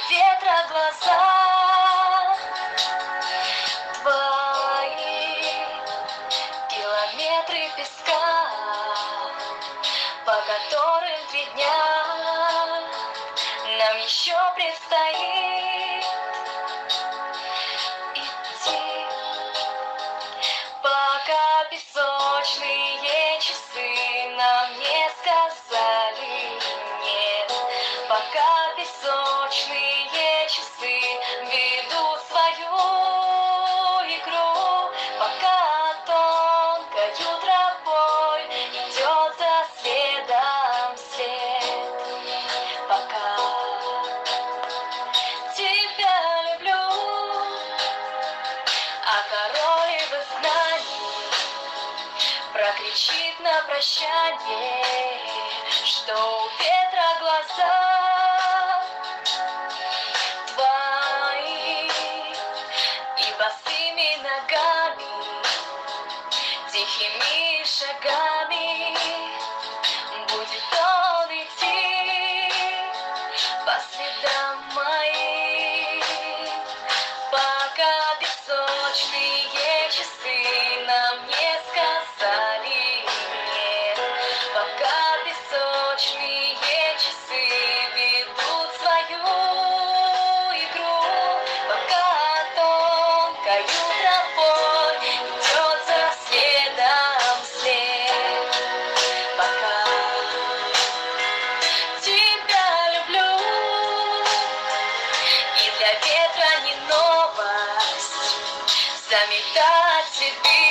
ветра глаза твои, километры песка, по которым 3 дня нам еще предстоит идти, пока песочные часы нам не сказали нет, пока песочные часы ведут свою игру, пока тонкою тропой идет за следом след, пока тебя люблю, а король в изгнании прокричит на прощание, что у ветра глаза твои, и босыми ногами, тихими шагами будет он идти по следам моим, пока песочные часы нам не сказали нет, пока песочные часы ведут свою игру, пока тонкою тропой идет за следом след, пока тебя люблю, и для ветра не новость заметать следы,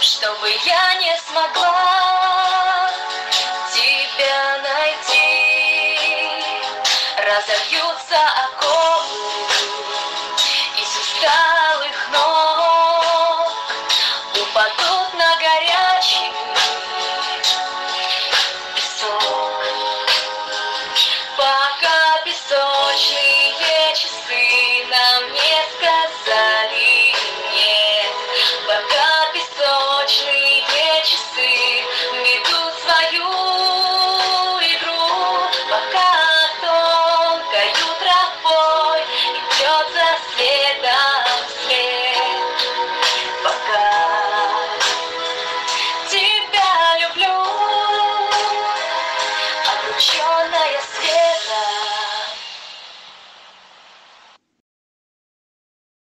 чтобы я не смогла тебя найти, разобьются окна.